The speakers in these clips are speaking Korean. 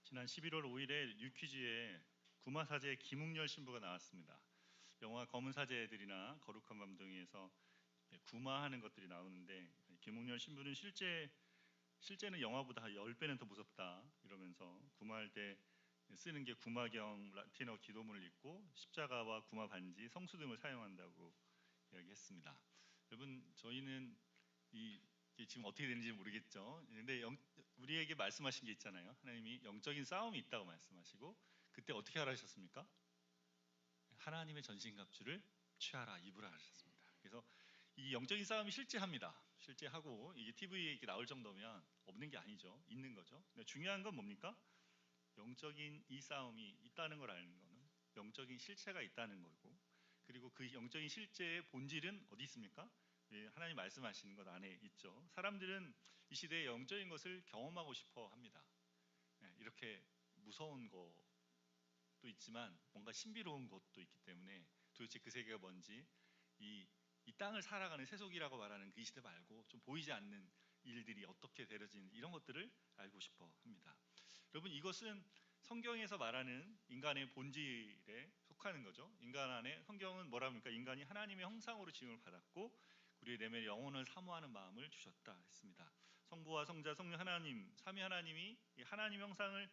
지난 11월 5일에 뉴퀴즈에 구마사제 김웅열 신부가 나왔습니다. 영화 검은 사제들이나 거룩한 밤 등에서 구마하는 것들이 나오는데 김웅열 신부는 실제는 영화보다 10배는 더 무섭다 이러면서 구마할 때 쓰는 게 구마경 라틴어 기도문을 읽고 십자가와 구마 반지, 성수 등을 사용한다고 이야기했습니다. 여러분, 저희는 이게 지금 어떻게 되는지 모르겠죠. 근데 우리에게 말씀하신 게 있잖아요. 하나님이 영적인 싸움이 있다고 말씀하시고, 그때 어떻게 하라 하셨습니까? 하나님의 전신갑주를 취하라, 입으라 하셨습니다. 그래서 이 영적인 싸움이 실제합니다. 실제하고 이게 TV에 이렇게 나올 정도면 없는 게 아니죠. 있는 거죠. 근데 중요한 건 뭡니까? 영적인 이 싸움이 있다는 걸 아는 거는 영적인 실체가 있다는 거고, 그리고 그 영적인 실체의 본질은 어디 있습니까? 하나님 말씀하시는 것 안에 있죠. 사람들은 이 시대에 영적인 것을 경험하고 싶어 합니다. 이렇게 무서운 것도 있지만 뭔가 신비로운 것도 있기 때문에 도대체 그 세계가 뭔지, 이 땅을 살아가는 세속이라고 말하는 그 시대 말고 좀 보이지 않는 일들이 어떻게 되어지는 이런 것들을 알고 싶어 합니다. 여러분, 이것은 성경에서 말하는 인간의 본질에 속하는 거죠. 인간 안에 성경은 뭐라 합니까? 인간이 하나님의 형상으로 지음을 받았고 우리의 내면의 영혼을 사모하는 마음을 주셨다 했습니다. 성부와 성자 성령 하나님, 삼위 하나님이 이 하나님 형상을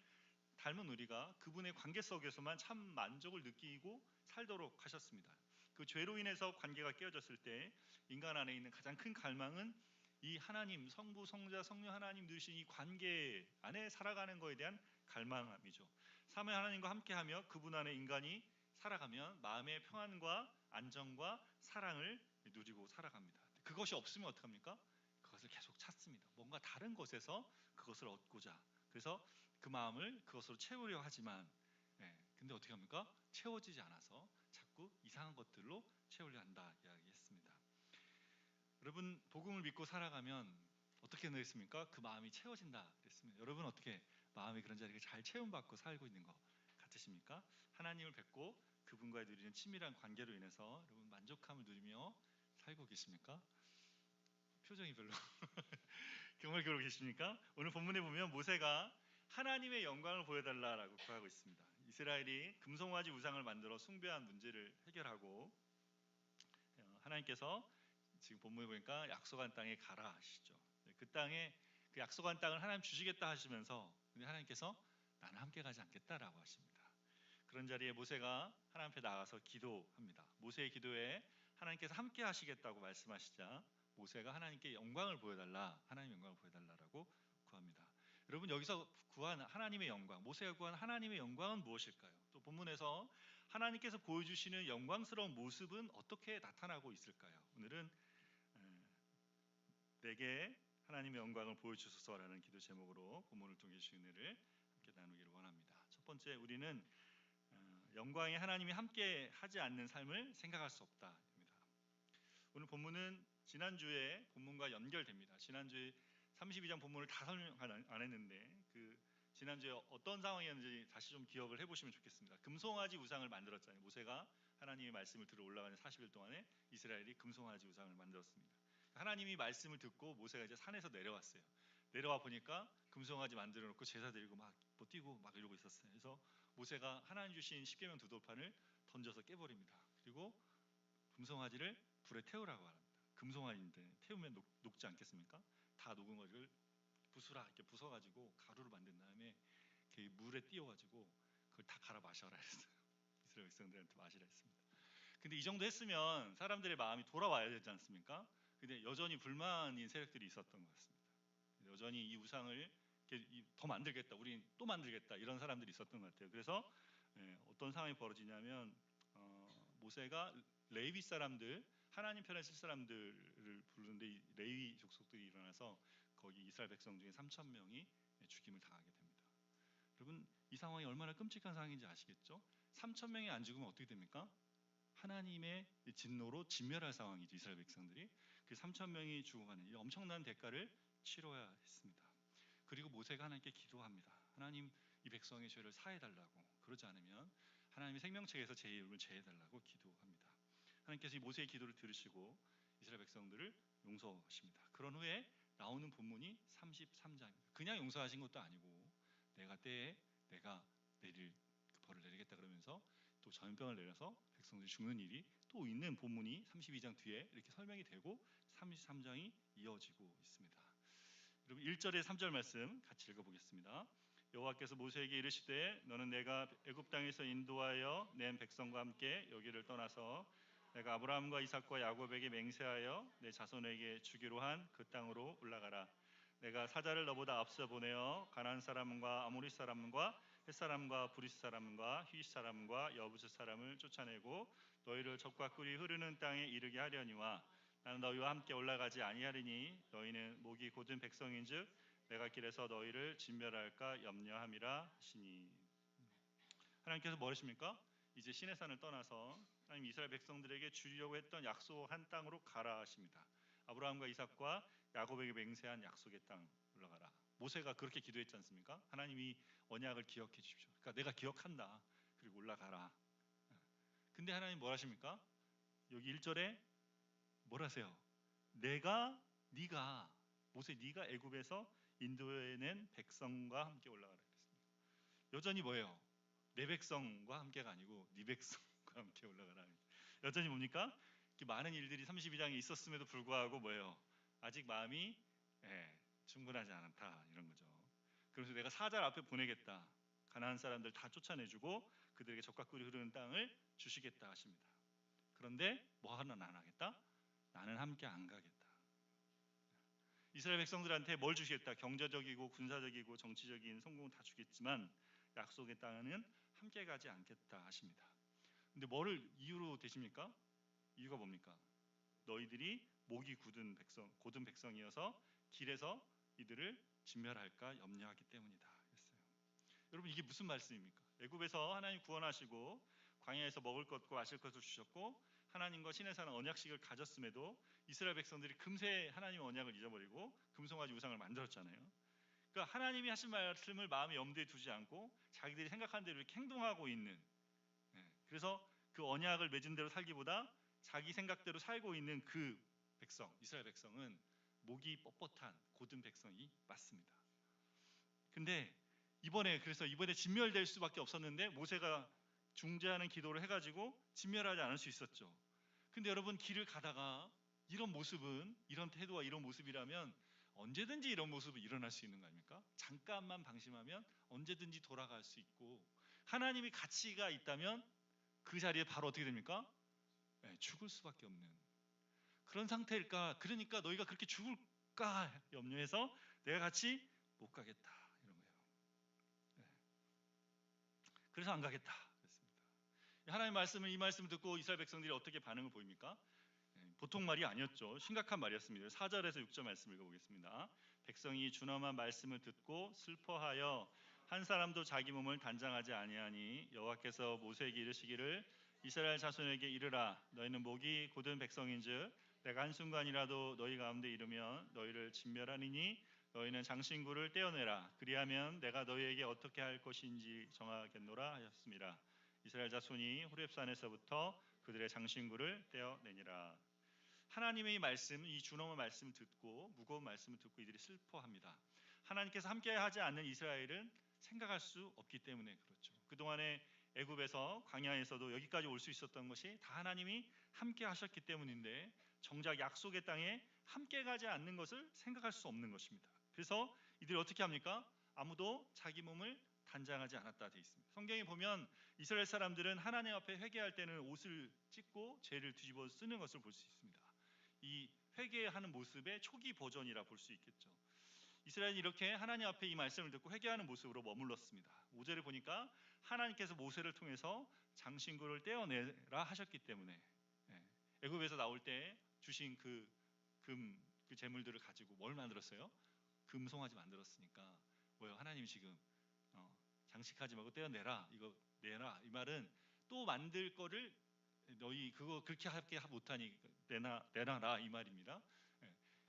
닮은 우리가 그분의 관계 속에서만 참 만족을 느끼고 살도록 하셨습니다. 그 죄로 인해서 관계가 깨어졌을 때 인간 안에 있는 가장 큰 갈망은 이 하나님, 성부, 성자, 성령 하나님 누리신 이 관계 안에 살아가는 것에 대한 갈망함이죠. 삼위 하나님과 함께하며 그분 안에 인간이 살아가면 마음의 평안과 안정과 사랑을 누리고 살아갑니다. 그것이 없으면 어떡합니까? 그것을 계속 찾습니다. 뭔가 다른 곳에서 그것을 얻고자. 그래서 그 마음을 그것으로 채우려 하지만 근데 어떻게 합니까? 채워지지 않아서 자꾸 이상한 것들로 채우려 한다 이야기했습니다. 여러분, 복음을 믿고 살아가면 어떻게 되겠습니까? 그 마음이 채워진다 그랬습니다. 여러분, 어떻게 마음이 그런 자리에 잘 채움받고 살고 있는 것 같으십니까? 하나님을 뵙고 그분과의 누리는 친밀한 관계로 인해서 여러분 만족함을 누리며 살고 계십니까? 표정이 별로 정말 그러고 계십니까? 오늘 본문에 보면 모세가 하나님의 영광을 보여달라고 구하고 있습니다. 이스라엘이 금송아지 우상을 만들어 숭배한 문제를 해결하고 하나님께서 지금 본문에 보니까 약속한 땅에 가라 하시죠. 그 땅에 그 약속한 땅을 하나님 주시겠다 하시면서 근데 하나님께서 나는 함께 가지 않겠다라고 하십니다. 그런 자리에 모세가 하나님 앞에 나가서 기도합니다. 모세의 기도에 하나님께서 함께 하시겠다고 말씀하시자 모세가 하나님께 영광을 보여달라, 하나님의 영광을 보여달라라고 구합니다. 여러분, 여기서 구한 하나님의 영광, 모세가 구한 하나님의 영광은 무엇일까요? 또 본문에서 하나님께서 보여주시는 영광스러운 모습은 어떻게 나타나고 있을까요? 오늘은 내게 하나님의 영광을 보여주소서라는 기도 제목으로 본문을 통해 주신 은혜를 함께 나누기를 원합니다. 첫 번째, 우리는 영광의 하나님이 함께 하지 않는 삶을 생각할 수 없다입니다. 오늘 본문은 지난주에 본문과 연결됩니다. 지난주에 32장 본문을 다 설명 안 했는데 그 지난주에 어떤 상황이었는지 다시 좀 기억을 해보시면 좋겠습니다. 금송아지 우상을 만들었잖아요. 모세가 하나님의 말씀을 들어 올라가는 40일 동안에 이스라엘이 금송아지 우상을 만들었습니다. 하나님이 말씀을 듣고 모세가 이제 산에서 내려왔어요. 내려와 보니까 금송아지 만들어 놓고 제사 드리고 막 뛰고 막 이러고 있었어요. 그래서 모세가 하나님 주신 십계명 두 돌판을 던져서 깨버립니다. 그리고 금송아지를 불에 태우라고 합니다. 금송아지인데 태우면 녹지 않겠습니까? 다 녹은 거를 부수라 이렇게 부숴가지고 가루를 만든 다음에 이렇게 물에 띄워가지고 그걸 다 갈아 마셔라 했어요. 이스라엘 백성들한테 마시라 했습니다. 근데 이 정도 했으면 사람들의 마음이 돌아와야 되지 않습니까? 근데 여전히 불만인 세력들이 있었던 것 같습니다. 여전히 이 우상을 더 만들겠다, 우리 또 만들겠다 이런 사람들이 있었던 것 같아요. 그래서 어떤 상황이 벌어지냐면 모세가 레위 사람들, 하나님 편에 쓸 사람들을 부르는데 이 레위 족속들이 일어나서 거기 이스라엘 백성 중에 3,000명이 죽임을 당하게 됩니다. 여러분, 이 상황이 얼마나 끔찍한 상황인지 아시겠죠? 3,000명이 안 죽으면 어떻게 됩니까? 하나님의 진노로 진멸할 상황이죠. 이스라엘 백성들이 그 3,000명이 죽어가는 이 엄청난 대가를 치러야 했습니다. 그리고 모세가 하나님께 기도합니다. 하나님, 이 백성의 죄를 사해달라고. 그러지 않으면 하나님의 생명책에서 제 이름을 제해달라고 기도합니다. 하나님께서 이 모세의 기도를 들으시고 이스라엘 백성들을 용서하십니다. 그런 후에 나오는 본문이 33장입니다. 그냥 용서하신 것도 아니고 내가 때에 내가 내릴 그 벌을 내리겠다 그러면서 또 전염병을 내려서 백성들이 죽는 일이 또 있는 본문이 32장 뒤에 이렇게 설명이 되고 33장이 이어지고 있습니다. 여러분 1절에 3절 말씀 같이 읽어보겠습니다. 여호와께서 모세에게 이르시되 너는 내가 애굽 땅에서 인도하여 낸 백성과 함께 여기를 떠나서 내가 아브라함과 이삭과 야곱에게 맹세하여 내 자손에게 주기로 한 그 땅으로 올라가라. 내가 사자를 너보다 앞서 보내어 가나안 사람과 아모리 사람과 헷 사람과 브리스 사람과 휘 사람과 여부스 사람을 쫓아내고 너희를 적과 꿀이 흐르는 땅에 이르게 하려니와 나는 너희와 함께 올라가지 아니하리니 너희는 목이 곧은 백성인즉 내가 길에서 너희를 진멸할까 염려함이라 하시니. 하나님께서 뭐하십니까? 이제 시내산을 떠나서 하나님 이스라엘 백성들에게 주려고 했던 약속한 땅으로 가라 하십니다. 아브라함과 이삭과 야곱에게 맹세한 약속의 땅 올라가라. 모세가 그렇게 기도했지 않습니까? 하나님이 언약을 기억해 주십시오. 그러니까 내가 기억한다. 그리고 올라가라. 근데 하나님 뭐 하십니까? 여기 1절에 뭐라세요? 네가 모세 네가 애굽에서 인도해낸 백성과 함께 올라가라 그랬습니다. 여전히 뭐예요? 내 백성과 함께가 아니고 네 백성과 함께 올라가라. 여전히 뭡니까? 많은 일들이 32장에 있었음에도 불구하고 뭐예요? 아직 마음이 충분하지 않다 이런 거죠. 그래서 내가 사자를 앞에 보내겠다. 가나안 사람들 다 쫓아내주고 그들에게 적과 꿀이 흐르는 땅을 주시겠다 하십니다. 그런데 뭐 하나는 안 하겠다? 나는 함께 안 가겠다. 이스라엘 백성들한테 뭘 주시겠다? 경제적이고 군사적이고 정치적인 성공은 다 주겠지만 약속의 땅은 함께 가지 않겠다 하십니다. 근데 뭐를 이유로 되십니까? 이유가 뭡니까? 너희들이 목이 곧은 백성이어서 길에서 이들을 진멸할까 염려하기 때문이다 했어요. 여러분 이게 무슨 말씀입니까? 애굽에서 하나님 구원하시고 광야에서 먹을 것과 마실 것을 주셨고 하나님과 시내산은 언약식을 가졌음에도 이스라엘 백성들이 금세 하나님의 언약을 잊어버리고 금송아지 우상을 만들었잖아요. 그러니까 하나님이 하신 말씀을 마음에 염두에 두지 않고 자기들이 생각한 대로 이렇게 행동하고 있는, 그래서 그 언약을 맺은 대로 살기보다 자기 생각대로 살고 있는 그 백성, 이스라엘 백성은 목이 뻣뻣한 곧은 백성이 맞습니다. 근데 이번에 진멸될 수밖에 없었는데 모세가 중재하는 기도를 해가지고 진멸하지 않을 수 있었죠. 근데 여러분 길을 가다가 이런 모습은, 이런 태도와 이런 모습이라면 언제든지 이런 모습이 일어날 수 있는 거 아닙니까? 잠깐만 방심하면 언제든지 돌아갈 수 있고 하나님이 가치가 있다면 그 자리에 바로 어떻게 됩니까? 죽을 수밖에 없는 그런 상태일까? 그러니까 너희가 그렇게 죽을까 염려해서 내가 같이 못 가겠다 이런 거예요. 그래서 안 가겠다 그랬습니다. 하나님의 말씀을 이 말씀을 듣고 이스라엘 백성들이 어떻게 반응을 보입니까? 보통 말이 아니었죠. 심각한 말이었습니다. 4절에서 6절 말씀 읽어보겠습니다. 백성이 준엄한 말씀을 듣고 슬퍼하여 한 사람도 자기 몸을 단장하지 아니하니 여호와께서 모세에게 이르시기를 이스라엘 자손에게 이르라 너희는 목이 곧은 백성인즉 내가 한순간이라도 너희 가운데 이르면 너희를 진멸하리니 너희는 장신구를 떼어내라 그리하면 내가 너희에게 어떻게 할 것인지 정하겠노라 하셨습니다. 이스라엘 자손이 호렙산에서부터 그들의 장신구를 떼어내니라. 하나님의 말씀, 이 준엄한 말씀을 듣고 무거운 말씀을 듣고 이들이 슬퍼합니다. 하나님께서 함께하지 않는 이스라엘은 생각할 수 없기 때문에 그렇죠. 그동안에 애굽에서 광야에서도 여기까지 올 수 있었던 것이 다 하나님이 함께 하셨기 때문인데 정작 약속의 땅에 함께 가지 않는 것을 생각할 수 없는 것입니다. 그래서 이들이 어떻게 합니까? 아무도 자기 몸을 단장하지 않았다 되어 있습니다. 성경에 보면 이스라엘 사람들은 하나님 앞에 회개할 때는 옷을 찢고 죄를 뒤집어 쓰는 것을 볼 수 있습니다. 이 회개하는 모습의 초기 버전이라 볼 수 있겠죠. 이스라엘이 이렇게 하나님 앞에 이 말씀을 듣고 회개하는 모습으로 머물렀습니다. 5절에 보니까 하나님께서 모세를 통해서 장신구를 떼어내라 하셨기 때문에 애굽에서 나올 때 주신 그 재물들을 가지고 뭘 만들었어요? 금송아지 만들었으니까 뭐예요? 하나님이 지금 장식하지 말고 떼어내라, 이거 내라, 이 말은 또 만들 거를 너희 그거 그렇게 하게 못하니 내놔라 이 말입니다.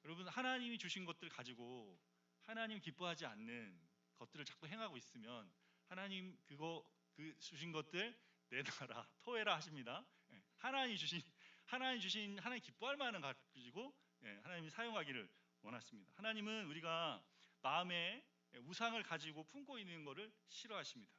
여러분 하나님이 주신 것들 가지고 하나님 기뻐하지 않는 것들을 자꾸 행하고 있으면 하나님 그 주신 것들 내놔라 토해라 하십니다. 하나님 주신 하나님 기뻐할 만한 가지고 하나님이 사용하기를 원하십니다. 하나님은 우리가 마음에 우상을 가지고 품고 있는 것을 싫어하십니다.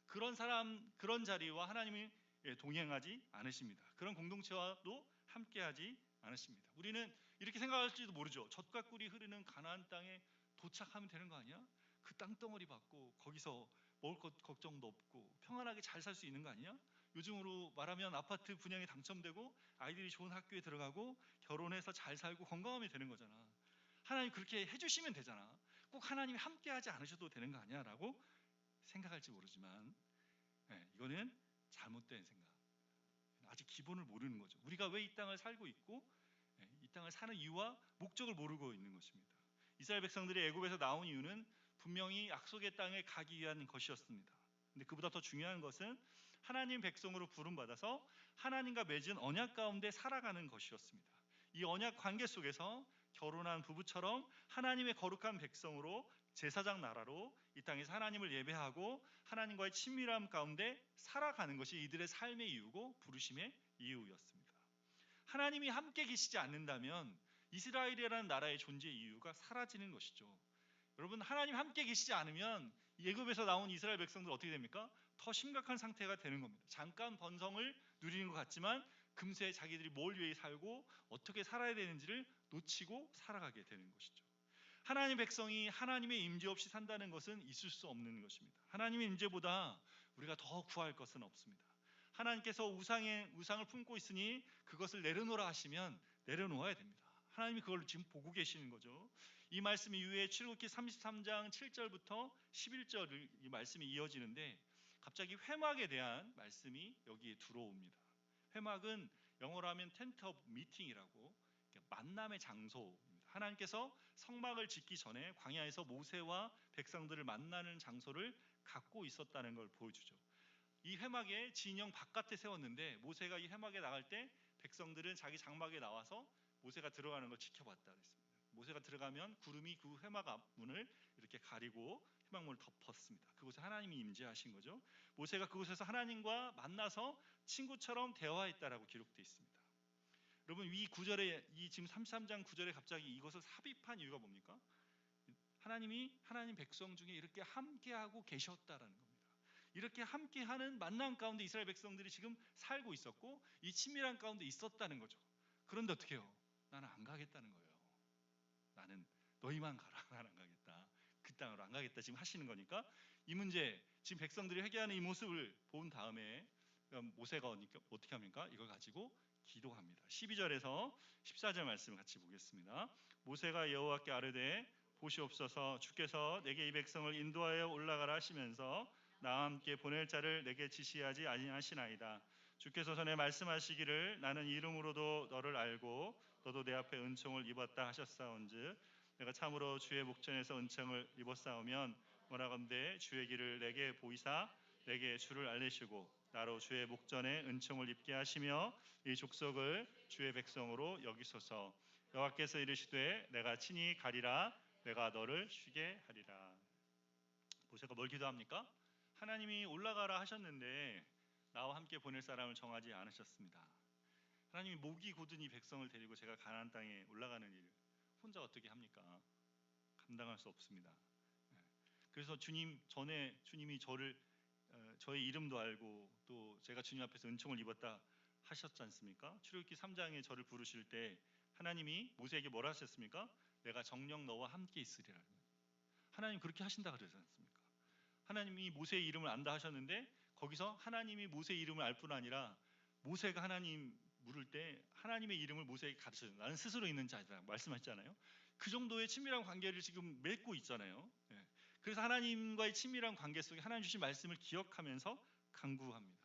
그런 사람, 그런 자리와 하나님이 동행하지 않으십니다. 그런 공동체와도 함께하지 않으십니다. 우리는 이렇게 생각할지도 모르죠. 젖과 꿀이 흐르는 가나안 땅에 도착하면 되는 거 아니야? 그 땅덩어리 받고 거기서 먹을 것 걱정도 없고 평안하게 잘 살 수 있는 거 아니야? 요즘으로 말하면 아파트 분양에 당첨되고 아이들이 좋은 학교에 들어가고 결혼해서 잘 살고 건강하면 되는 거잖아. 하나님 그렇게 해주시면 되잖아. 꼭 하나님이 함께하지 않으셔도 되는 거 아니야? 라고 생각할지 모르지만 이거는 잘못된 생각. 아직 기본을 모르는 거죠. 우리가 왜 이 땅을 살고 있고 이 땅을 사는 이유와 목적을 모르고 있는 것입니다. 이스라엘 백성들이 애굽에서 나온 이유는 분명히 약속의 땅에 가기 위한 것이었습니다. 근데 그보다 더 중요한 것은 하나님 백성으로 부름받아서 하나님과 맺은 언약 가운데 살아가는 것이었습니다. 이 언약 관계 속에서 결혼한 부부처럼 하나님의 거룩한 백성으로 제사장 나라로 이 땅에서 하나님을 예배하고 하나님과의 친밀함 가운데 살아가는 것이 이들의 삶의 이유고 부르심의 이유였습니다. 하나님이 함께 계시지 않는다면 이스라엘이라는 나라의 존재 이유가 사라지는 것이죠. 여러분, 하나님 함께 계시지 않으면 애굽에서 나온 이스라엘 백성들 어떻게 됩니까? 더 심각한 상태가 되는 겁니다. 잠깐 번성을 누리는 것 같지만 금세 자기들이 뭘 위해 살고 어떻게 살아야 되는지를 놓치고 살아가게 되는 것이죠. 하나님 백성이 하나님의 임재 없이 산다는 것은 있을 수 없는 것입니다. 하나님의 임재보다 우리가 더 구할 것은 없습니다. 하나님께서 우상을 품고 있으니 그것을 내려놓으라 하시면 내려놓아야 됩니다. 하나님이 그걸 지금 보고 계시는 거죠. 이 말씀 이후에 출애굽기 33장 7절부터 11절 이 말씀이 이어지는데 갑자기 회막에 대한 말씀이 여기에 들어옵니다. 회막은 영어로 하면 텐트 오브 미팅이라고 만남의 장소입니다. 하나님께서 성막을 짓기 전에 광야에서 모세와 백성들을 만나는 장소를 갖고 있었다는 걸 보여주죠. 이 회막에 진영 바깥에 세웠는데 모세가 이 회막에 나갈 때 백성들은 자기 장막에 나와서 모세가 들어가는 걸 지켜봤다 그랬습니다. 모세가 들어가면 구름이 그 회막 앞문을 이렇게 가리고 회막문을 덮었습니다. 그곳에 하나님이 임재하신 거죠. 모세가 그곳에서 하나님과 만나서 친구처럼 대화했다라고 기록되어 있습니다. 여러분, 이 구절에 이 지금 33장 9절에 갑자기 이것을 삽입한 이유가 뭡니까? 하나님이 하나님 백성 중에 이렇게 함께하고 계셨다라는 겁니다. 이렇게 함께하는 만남 가운데 이스라엘 백성들이 지금 살고 있었고 이 친밀한 가운데 있었다는 거죠. 그런데 어떻게 해요? 나는 안 가겠다는 거예요. 나는 너희만 가라. 나는 안 가겠다. 그 땅으로 안 가겠다 지금 하시는 거니까 이 문제 지금 백성들이 회개하는 이 모습을 본 다음에 모세가 어떻게 합니까? 이걸 가지고 기도합니다. 12절에서 14절 말씀 같이 보겠습니다. 모세가 여호와께 아뢰되 보시옵소서 주께서 내게 이 백성을 인도하여 올라가라 하시면서 나와 함께 보낼 자를 내게 지시하지 아니하시나이다. 주께서 전에 말씀하시기를 나는 이름으로도 너를 알고 너도 내 앞에 은총을 입었다 하셨사온즉 내가 참으로 주의 목전에서 은총을 입었사오면 원하건대 주의 길을 내게 보이사 내게 주를 알리시고 나로 주의 목전에 은총을 입게 하시며 이 족속을 주의 백성으로 여기소서. 여호와께서 이르시되 내가 친히 가리라 내가 너를 쉬게 하리라. 모세가 뭘 기도합니까? 하나님이 올라가라 하셨는데 나와 함께 보낼 사람을 정하지 않으셨습니다. 하나님이 목이 곧은 이 백성을 데리고 제가 가나안 땅에 올라가는 일 혼자 어떻게 합니까? 감당할 수 없습니다. 그래서 주님 전에 주님이 저의 이름도 알고 또 제가 주님 앞에서 은총을 입었다 하셨지 않습니까? 출애굽기 3장에 저를 부르실 때 하나님이 모세에게 뭐라 하셨습니까? 내가 정녕 너와 함께 있으리라. 하나님 그렇게 하신다 그러지 않습니까? 하나님이 모세의 이름을 안다 하셨는데 거기서 하나님이 모세의 이름을 알 뿐 아니라 모세가 하나님 물을 때 하나님의 이름을 모세에게 가르쳐줘요. 나는 스스로 있는 자이다 말씀하셨잖아요. 그 정도의 친밀한 관계를 지금 맺고 있잖아요. 그래서 하나님과의 친밀한 관계 속에 하나님 주신 말씀을 기억하면서 간구합니다.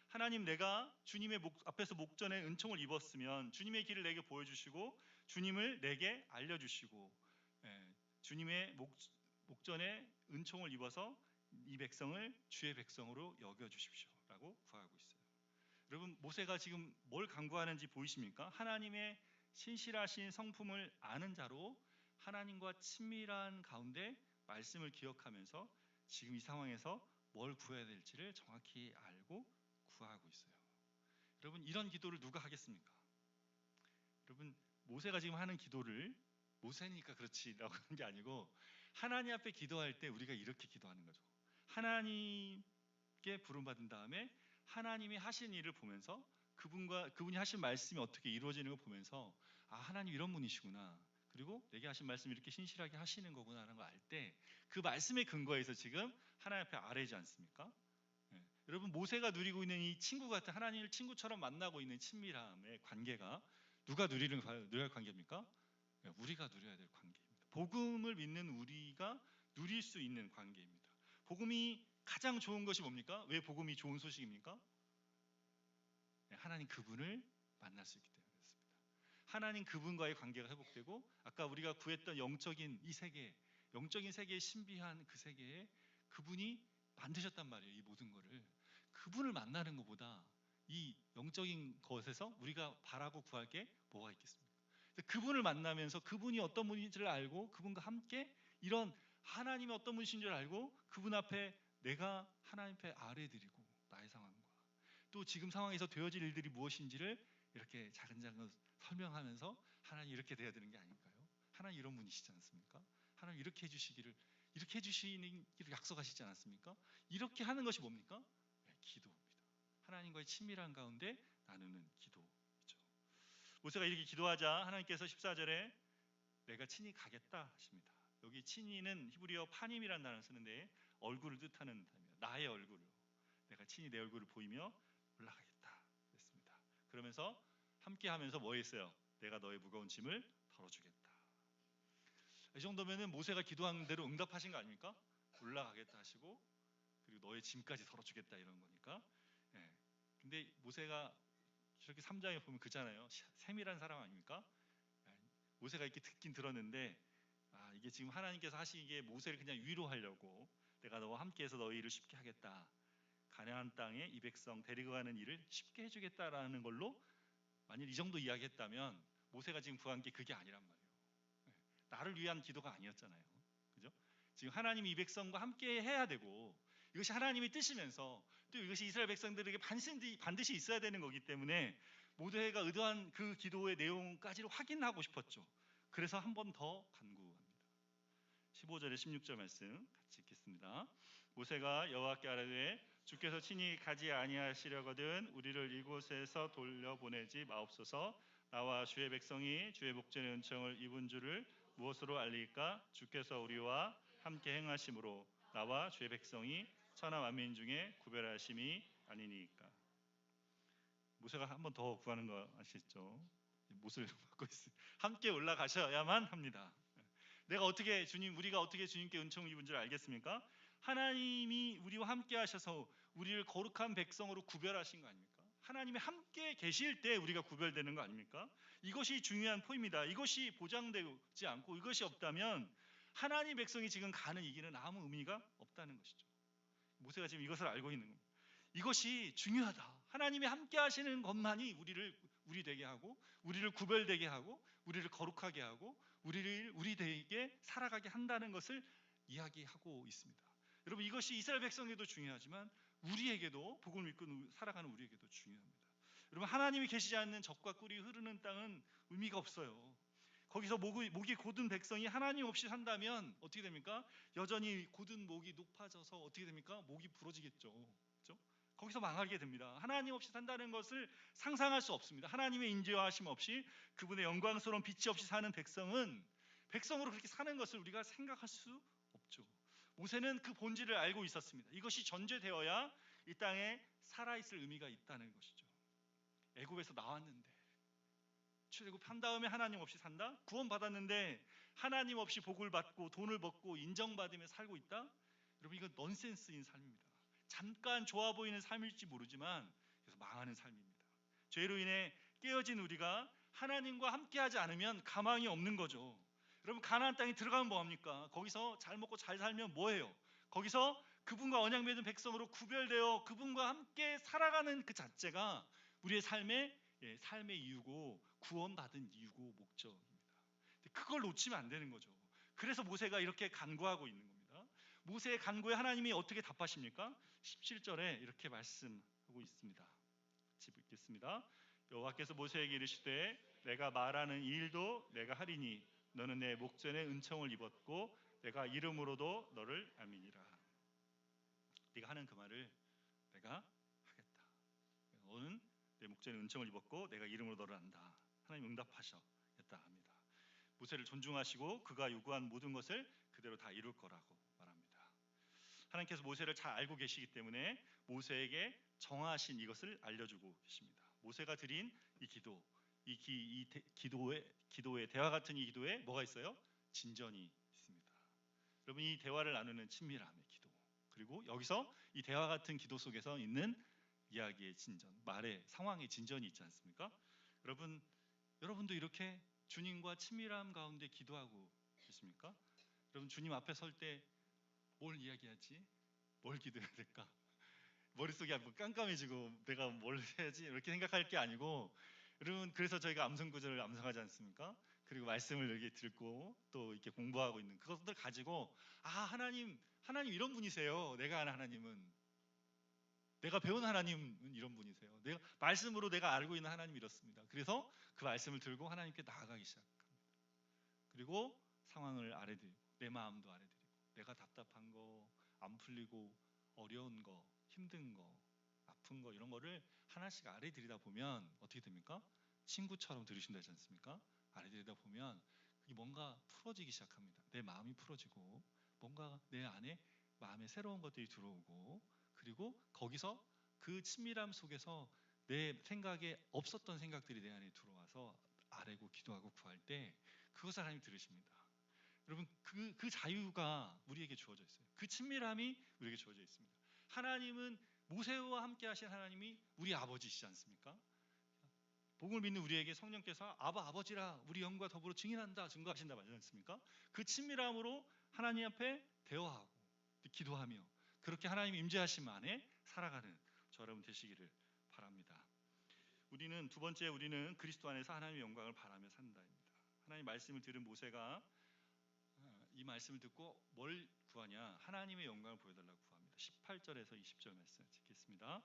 하나님, 내가 주님의 앞에서 목전에 은총을 입었으면 주님의 길을 내게 보여주시고 주님을 내게 알려주시고 주님의 목전에 은총을 입어서 이 백성을 주의 백성으로 여겨주십시오 라고 구하고 있어요. 여러분, 모세가 지금 뭘 간구하는지 보이십니까? 하나님의 신실하신 성품을 아는 자로 하나님과 친밀한 가운데 말씀을 기억하면서 지금 이 상황에서 뭘 구해야 될지를 정확히 알고 구하고 있어요. 여러분, 이런 기도를 누가 하겠습니까? 여러분, 모세가 지금 하는 기도를 모세니까 그렇지라고 하는 게 아니고 하나님 앞에 기도할 때 우리가 이렇게 기도하는 거죠. 하나님께 부름받은 다음에 하나님이 하신 일을 보면서 그분이 하신 말씀이 어떻게 이루어지는 걸 보면서 아, 하나님 이런 분이시구나. 그리고 내게 하신 말씀 이렇게 신실하게 하시는 거구나라는 걸 알 때 그 말씀의 근거에서 지금 하나님 앞에 아뢰지 않습니까? 예. 여러분, 모세가 누리고 있는 이 친구 같은 하나님을 친구처럼 만나고 있는 친밀함의 관계가 누가 누려야 할 관계입니까? 예, 우리가 누려야 될 관계입니다. 복음을 믿는 우리가 누릴 수 있는 관계입니다. 복음이 가장 좋은 것이 뭡니까? 왜 복음이 좋은 소식입니까? 예, 하나님 그분을 만날 수 있기 때문에 그렇습니다. 하나님 그분과의 관계가 회복되고 아까 우리가 구했던 영적인 이 세계, 영적인 세계의 신비한 그 세계에 그분이 만드셨단 말이에요. 이 모든 거를 그분을 만나는 것보다 이 영적인 것에서 우리가 바라고 구할 게 뭐가 있겠습니까? 그분을 만나면서 그분이 어떤 분인지를 알고 그분과 함께 이런 하나님이 어떤 분이신 줄 알고 그분 앞에 내가 하나님 앞에 아뢰드리고 나의 상황과 또 지금 상황에서 되어질 일들이 무엇인지를 이렇게 차근차근 설명하면서 하나님 이렇게 돼야 되는 게 아닐까요? 하나님 이런 분이시지 않습니까? 하나님 이렇게 해주시기를 이렇게 해주시는 길을 약속하시지 않았습니까? 이렇게 하는 것이 뭡니까? 네, 기도입니다. 하나님과의 친밀한 가운데 나누는 기도이죠. 모세가 이렇게 기도하자 하나님께서 14절에 내가 친히 가겠다 하십니다. 여기 친히는 히브리어 파님이라는 단어를 쓰는데 얼굴을 뜻하는 단어입니다. 나의 얼굴을 내가 친히 내 얼굴을 보이며 올라가겠다 했습니다. 그러면서 함께 하면서 뭐 했어요? 내가 너의 무거운 짐을 덜어주겠다. 이 정도면은 모세가 기도한 대로 응답하신 거 아닙니까? 올라가겠다 하시고 그리고 너의 짐까지 덜어주겠다 이런 거니까. 예. 근데 모세가 저렇게 3장에 보면 그잖아요. 세밀한 사람 아닙니까? 예. 모세가 이렇게 듣긴 들었는데 아, 이게 지금 하나님께서 하시기에 모세를 그냥 위로하려고 내가 너와 함께해서 너희 일을 쉽게 하겠다. 가나안 땅에 이 백성 데리고 가는 일을 쉽게 해주겠다라는 걸로 만일 이 정도 이야기했다면 모세가 지금 구한 게 그게 아니란 말이에요. 나를 위한 기도가 아니었잖아요. 그죠? 지금 하나님이 이 백성과 함께 해야 되고 이것이 하나님의 뜻이면서 또 이것이 이스라엘 백성들에게 반드시 있어야 되는 거기 때문에 모세가 의도한 그 기도의 내용까지를 확인하고 싶었죠. 그래서 한 번 더 간구합니다. 15절에 16절 말씀 같이 읽겠습니다. 모세가 여호와께 아뢰되 주께서 친히 가지 아니하시려거든 우리를 이곳에서 돌려보내지 마옵소서. 나와 주의 백성이 주의 복전의 은총을 입은 줄을 무엇으로 알리까? 주께서 우리와 함께 행하심으로 나와 주의 백성이 천하 만민 중에 구별하심이 아니니까. 모세가 한 번 더 구하는 거 아시죠? 못을 받고 있어요. 함께 올라가셔야만 합니다. 우리가 어떻게 주님께 은총을 입은 줄 알겠습니까? 하나님이 우리와 함께 하셔서 우리를 거룩한 백성으로 구별하신 거 아닙니까? 하나님이 함께 계실 때 우리가 구별되는 거 아닙니까? 이것이 중요한 포인트입니다. 이것이 보장되지 않고 이것이 없다면 하나님 백성이 지금 가는 이 길은 아무 의미가 없다는 것이죠. 모세가 지금 이것을 알고 있는 겁니다. 이것이 중요하다. 하나님이 함께 하시는 것만이 우리 되게 하고 우리를 구별되게 하고 우리를 거룩하게 하고 우리에게 살아가게 한다는 것을 이야기하고 있습니다. 여러분, 이것이 이스라엘 백성에게도 중요하지만 우리에게도 복음을 믿고 살아가는 우리에게도 중요합니다. 여러분, 하나님이 계시지 않는 적과 꿀이 흐르는 땅은 의미가 없어요. 거기서 목이 곧은 백성이 하나님 없이 산다면 어떻게 됩니까? 여전히 곧은 목이 높아져서 어떻게 됩니까? 목이 부러지겠죠. 그렇죠? 거기서 망하게 됩니다. 하나님 없이 산다는 것을 상상할 수 없습니다. 하나님의 인지와 하심 없이 그분의 영광스러운 빛이 없이 사는 백성은 백성으로 그렇게 사는 것을 우리가 생각할 수 없죠. 모세는 그 본질을 알고 있었습니다. 이것이 전제되어야 이 땅에 살아있을 의미가 있다는 것이죠. 애굽에서 나왔는데 출애굽한 다음에 하나님 없이 산다? 구원받았는데 하나님 없이 복을 받고 돈을 받고 인정받으며 살고 있다? 여러분, 이건 넌센스인 삶입니다. 잠깐 좋아 보이는 삶일지 모르지만 그래서 망하는 삶입니다. 죄로 인해 깨어진 우리가 하나님과 함께하지 않으면 가망이 없는 거죠. 여러분, 가나안 땅에 들어가면 뭐합니까? 거기서 잘 먹고 잘 살면 뭐예요? 거기서 그분과 언약 맺은 백성으로 구별되어 그분과 함께 살아가는 그 자체가 우리의 삶의 이유고 구원받은 이유고 목적입니다. 그걸 놓치면 안 되는 거죠. 그래서 모세가 이렇게 간구하고 있는 겁니다. 모세의 간구에 하나님이 어떻게 답하십니까? 17절에 이렇게 말씀하고 있습니다. 같이 읽겠습니다. 여호와께서 모세에게 이르시되 내가 말하는 이 일도 내가 하리니 너는 내 목전에 은총을 입었고 내가 이름으로도 너를 알미니라. 네가 하는 그 말을 내가 하겠다. 너는 내 목전에 은총을 입었고 내가 이름으로 너를 안다. 하나님 응답하셨다 합니다. 모세를 존중하시고 그가 요구한 모든 것을 그대로 다 이룰 거라고 말합니다. 하나님께서 모세를 잘 알고 계시기 때문에 모세에게 정하신 이것을 알려주고 계십니다. 모세가 드린 이 기도, 기도의 대화 같은 이 기도에 뭐가 있어요? 진전이 있습니다. 여러분, 이 대화를 나누는 친밀함의 기도, 그리고 여기서 이 대화 같은 기도 속에서 있는 이야기의 진전, 말의 상황의 진전이 있지 않습니까? 여러분도 이렇게 주님과 친밀함 가운데 기도하고 계십니까? 여러분, 주님 앞에 설 때 뭘 이야기하지? 뭘 기도해야 될까? 머릿속이 깜깜해지고 내가 뭘 해야지? 이렇게 생각할 게 아니고, 여러분, 그래서 저희가 암송구절을 암송하지 않습니까? 그리고 말씀을 이렇게 듣고 또 이렇게 공부하고 있는 그것들 가지고, 하나님 이런 분이세요. 내가 아는 하나님은, 내가 배운 하나님은 이런 분이세요. 내가 말씀으로 내가 알고 있는 하나님이 이렇습니다. 그래서 그 말씀을 들고 하나님께 나아가기 시작합니다. 그리고 상황을 아뢰드리고 내 마음도 아뢰드리고 내가 답답한 거, 안 풀리고 어려운 거, 힘든 거, 아픈 거, 이런 거를 하나씩 아뢰드리다 보면 어떻게 됩니까? 친구처럼 들으신다지 않습니까? 아뢰드리다 보면 그게 뭔가 풀어지기 시작합니다. 내 마음이 풀어지고 뭔가 내 안에 마음에 새로운 것들이 들어오고, 그리고 거기서 그 친밀함 속에서 내 생각에 없었던 생각들이 내 안에 들어와서 아뢰고 기도하고 구할 때 그것을 하나님 들으십니다. 여러분, 그 자유가 우리에게 주어져 있어요. 그 친밀함이 우리에게 주어져 있습니다. 하나님은 모세와 함께 하신 하나님이 우리 아버지시지 않습니까? 복음을 믿는 우리에게 성령께서 아버지라 우리 영과 더불어 증인한다, 증거하신다 말하지 않습니까? 그 친밀함으로 하나님 앞에 대화하고 기도하며 그렇게 하나님 임재하심 안에 살아가는 저 여러분 되시기를 바랍니다. 두 번째, 우리는 그리스도 안에서 하나님의 영광을 바라며 산다입니다. 하나님 말씀을 들은 모세가 이 말씀을 듣고 뭘 구하냐? 하나님의 영광을 보여달라고 구합니다. 18절에서 20절 말씀 읽겠습니다.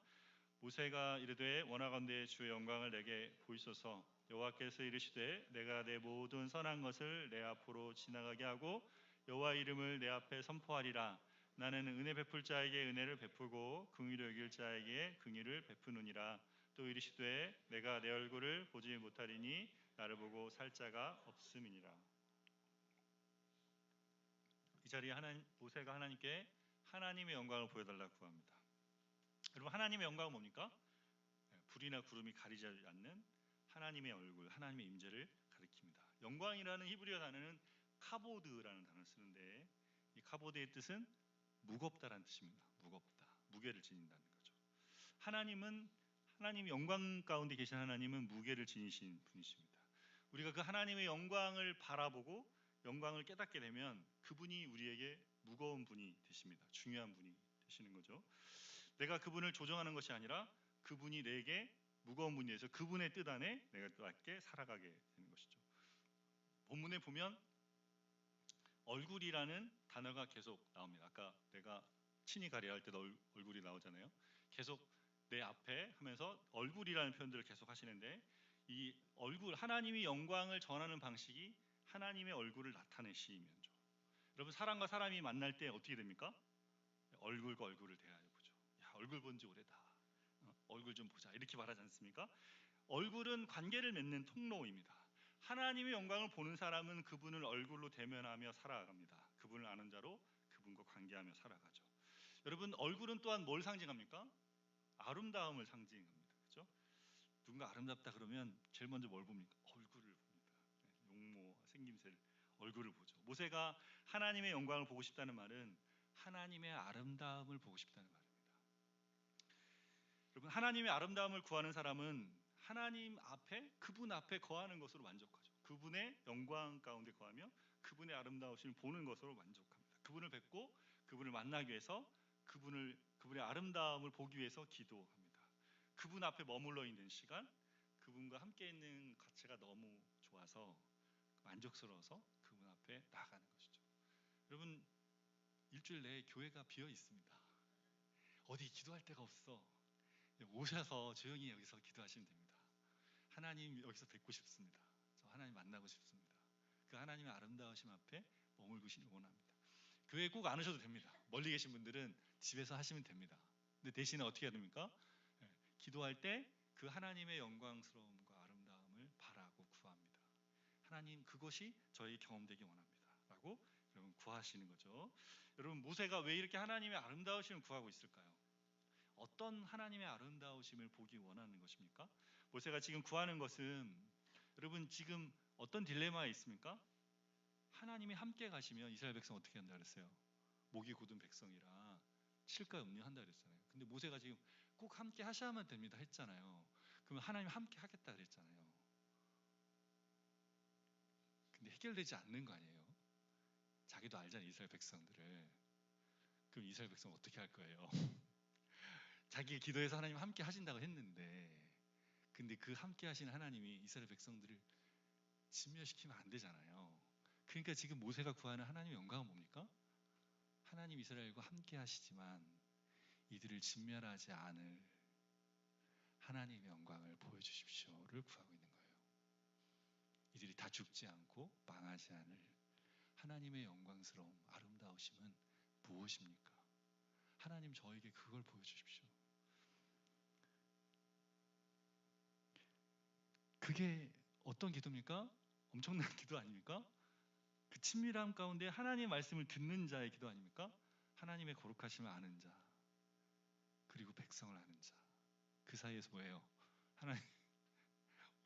모세가 이르되 원하건대 주의 영광을 내게 보이소서. 여호와께서 이르시되 내가 내 모든 선한 것을 내 앞으로 지나가게 하고 여호와 이름을 내 앞에 선포하리라. 나는 은혜 베풀 자에게 은혜를 베푸고 긍휼을 여길 자에게 긍휼을 베푸느니라. 또 이르시되 내가 내 얼굴을 보지 못하리니 나를 보고 살 자가 없음이니라. 이 자리에 모세가 하나님께 하나님의 영광을 보여달라고 구합니다. 여러분, 하나님의 영광은 뭡니까? 불이나 구름이 가리지 않는 하나님의 얼굴, 하나님의 임재를 가리킵니다. 영광이라는 히브리어 단어는 카보드라는 단어를 쓰는데, 이 카보드의 뜻은 무겁다라는 뜻입니다. 무겁다, 무게를 지닌다는 거죠. 하나님 영광 가운데 계신 하나님은 무게를 지니신 분이십니다. 우리가 그 하나님의 영광을 바라보고 영광을 깨닫게 되면 그분이 우리에게 무거운 분이 되십니다. 중요한 분이 되시는 거죠. 내가 그분을 조정하는 것이 아니라 그분이 내게 무거운 분이 돼서 그분의 뜻 안에 내가 또 함께 살아가게 되는 것이죠. 본문에 보면 얼굴이라는 단어가 계속 나옵니다. 아까 내가 친히 가리라 할 때도 얼굴이 나오잖아요. 계속 내 앞에 하면서 얼굴이라는 표현들을 계속 하시는데, 이 얼굴, 하나님이 영광을 전하는 방식이 하나님의 얼굴을 나타내시면죠. 여러분, 사람과 사람이 만날 때 어떻게 됩니까? 얼굴과 얼굴을 대하여 보죠. 야, 얼굴 본 지 오래다. 얼굴 좀 보자. 이렇게 말하지 않습니까? 얼굴은 관계를 맺는 통로입니다. 하나님의 영광을 보는 사람은 그분을 얼굴로 대면하며 살아갑니다. 그분을 아는 자로 그분과 관계하며 살아가죠. 여러분, 얼굴은 또한 뭘 상징합니까? 아름다움을 상징합니다. 그렇죠? 누군가 아름답다 그러면 제일 먼저 뭘 봅니까? 얼굴을 봅니다. 용모, 생김새를, 얼굴을 보죠. 모세가 하나님의 영광을 보고 싶다는 말은 하나님의 아름다움을 보고 싶다는 말입니다. 여러분, 하나님의 아름다움을 구하는 사람은 하나님 앞에, 그분 앞에 거하는 것으로 만족하죠. 그분의 영광 가운데 거하며 그분의 아름다우심을 보는 것으로 만족합니다. 그분을 뵙고 그분을 만나기 위해서 그분의 아름다움을 보기 위해서 기도합니다. 그분 앞에 머물러 있는 시간, 그분과 함께 있는 가치가 너무 좋아서 만족스러워서 그분 앞에 나아가는 것이죠. 여러분, 일주일 내에 교회가 비어 있습니다. 어디 기도할 데가 없어. 오셔서 조용히 여기서 기도하시면 됩니다. 하나님 여기서 뵙고 싶습니다. 저 하나님 만나고 싶습니다. 그 하나님의 아름다우심 앞에 머물기를 원합니다. 교회 꼭 안 오셔도 됩니다. 멀리 계신 분들은 집에서 하시면 됩니다. 근데 대신에 어떻게 해야 됩니까? 기도할 때 그 하나님의 영광스러움과 아름다움을 바라고 구합니다. 하나님, 그것이 저희 경험되기 원합니다 라고 여러분 구하시는 거죠. 여러분, 모세가 왜 이렇게 하나님의 아름다우심을 구하고 있을까요? 어떤 하나님의 아름다우심을 보기 원하는 것입니까? 모세가 지금 구하는 것은, 여러분 지금 어떤 딜레마에 있습니까? 하나님이 함께 가시면 이스라엘 백성 어떻게 한다 그랬어요? 목이 곧은 백성이라 칠까 염려한다 그랬잖아요. 근데 모세가 지금 꼭 함께 하셔야만 됩니다 했잖아요. 그러면 하나님 함께 하겠다 그랬잖아요. 근데 해결되지 않는 거 아니에요? 자기도 알잖아요, 이스라엘 백성들을. 그럼 이스라엘 백성 어떻게 할 거예요? 자기가 기도해서 하나님 함께 하신다고 했는데, 근데 그 함께 하시는 하나님이 이스라엘 백성들을 진멸시키면 안 되잖아요. 그러니까 지금 모세가 구하는 하나님의 영광은 뭡니까? 하나님 이스라엘과 함께 하시지만 이들을 진멸하지 않을 하나님의 영광을 보여주십시오를 구하고 있는 거예요. 이들이 다 죽지 않고 망하지 않을 하나님의 영광스러움, 아름다우심은 무엇입니까? 하나님, 저에게 그걸 보여주십시오. 그게 어떤 기도입니까? 엄청난 기도 아닙니까? 그 친밀함 가운데 하나님의 말씀을 듣는 자의 기도 아닙니까? 하나님의 거룩하심을 아는 자, 그리고 백성을 아는 자, 그 사이에서 뭐예요? 하나님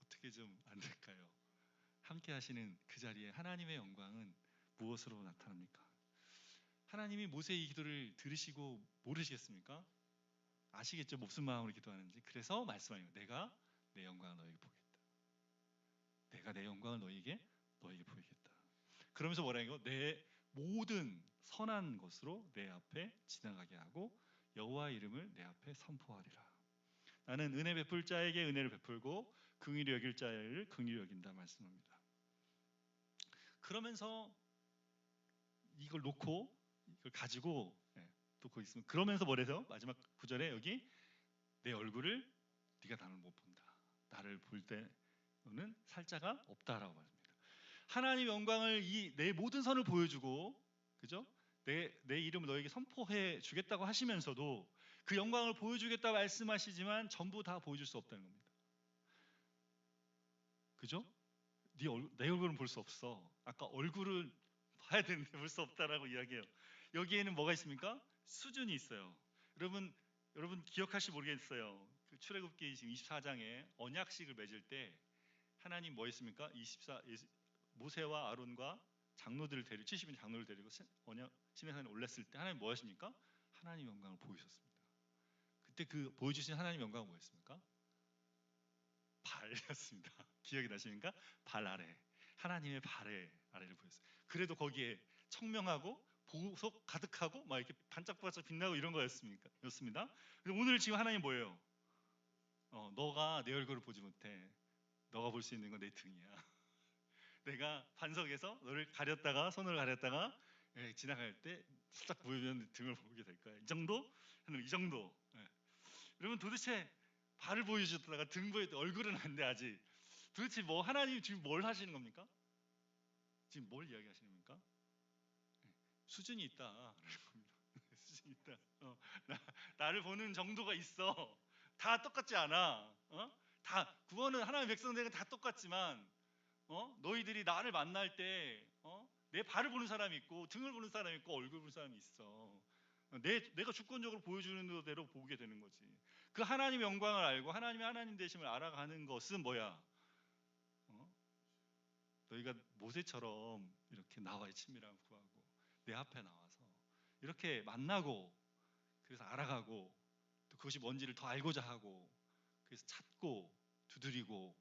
어떻게 좀 안 될까요? 함께 하시는 그 자리에 하나님의 영광은 무엇으로 나타납니까? 하나님이 모세의 이 기도를 들으시고 모르시겠습니까? 아시겠죠? 무슨 마음으로 기도하는지. 그래서 말씀하는 거예요. 내가 내 영광을 너에게 보이겠다. 내가 내 영광을 너에게 보이겠다. 그러면서 뭐라는 거예요? 내 모든 선한 것으로 내 앞에 지나가게 하고 여호와의 이름을 내 앞에 선포하리라. 나는 은혜 베풀 자에게 은혜를 베풀고 긍휼히 여길 자를 긍휼히 여긴다 말씀합니다. 그러면서 이걸 놓고 이걸 가지고 또 거기 있으면, 그러면서 뭐래서 마지막 구절에 여기 내 얼굴을 네가 나를 못 본다. 나를 볼 때는 살자가 없다라고 말합니다. 하나님 영광을 내 모든 선을 보여주고, 그죠? 내 이름을 너에게 선포해 주겠다고 하시면서도 그 영광을 보여주겠다 말씀하시지만 전부 다 보여줄 수 없다는 겁니다. 그죠? 내 얼굴은 볼 수 없어. 아까 얼굴을 봐야 되는데 볼 수 없다라고 이야기해요. 여기에는 뭐가 있습니까? 수준이 있어요. 여러분 기억하실지 모르겠어요. 그 출애굽기 지금 24장에 언약식을 맺을 때 하나님 뭐 했습니까? 모세와 아론과 장로들을 데리고 70인 장로를 데리고 시내산에 올랐을 때 하나님 뭐 하십니까? 하나님 영광을 보이셨습니다. 그때 그 보여주신 하나님 영광은 뭐였습니까? 발이었습니다. 기억이 나십니까? 발 아래, 하나님의 발의 아래를 보였어요. 그래도 거기에 청명하고 보석 가득하고 막 이렇게 반짝반짝 빛나고 이런 거였습니다. 오늘 지금 하나님 뭐예요? 너가 내 얼굴을 보지 못해. 너가 볼 수 있는 건 내 등이야. 내가 반석에서 너를 가렸다가 손을 가렸다가 지나갈 때 살짝 보이면 등을 보게 될 거야. 이 정도? 이 정도. 여러분, 도대체 발을 보여주셨다가 등 보여줬다, 얼굴은 안 돼 아직. 도대체 뭐 하나님 지금 뭘 하시는 겁니까? 지금 뭘 이야기하시는 겁니까? 수준이 있다. 수준이 있다. 나를 보는 정도가 있어. 다 똑같지 않아. 다 구원은 하나님의 백성들에게 다 똑같지만 너희들이 나를 만날 때 내 발을 보는 사람이 있고 등을 보는 사람이 있고 얼굴 보는 사람이 있어. 내가 주권적으로 보여주는 대로 보게 되는 거지. 그 하나님의 영광을 알고 하나님의 하나님 되심을 알아가는 것은 뭐야? 너희가 모세처럼 이렇게 나와의 친밀함을 구하고 내 앞에 나와서 이렇게 만나고, 그래서 알아가고, 또 그것이 뭔지를 더 알고자 하고, 그래서 찾고 두드리고